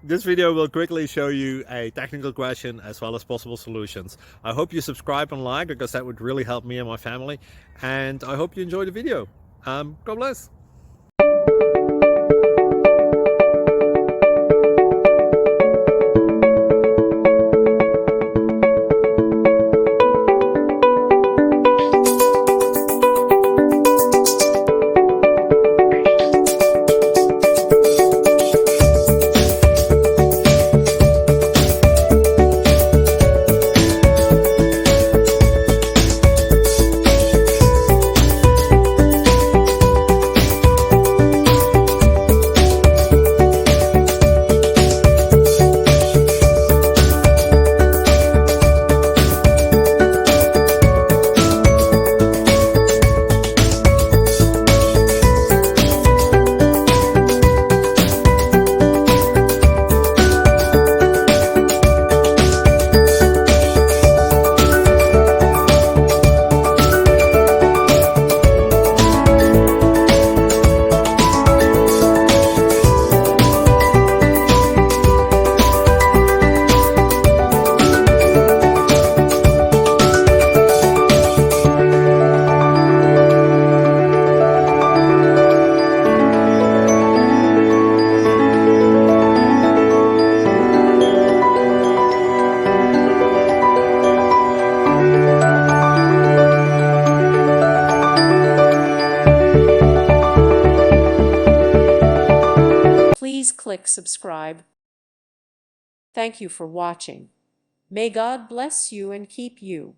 This video will quickly show you a technical question as well as possible solutions. I hope you subscribe and like, because that would really help me and my family. And I hope you enjoy the video. God bless. Please click subscribe. Thank you for watching. May God bless you and keep you.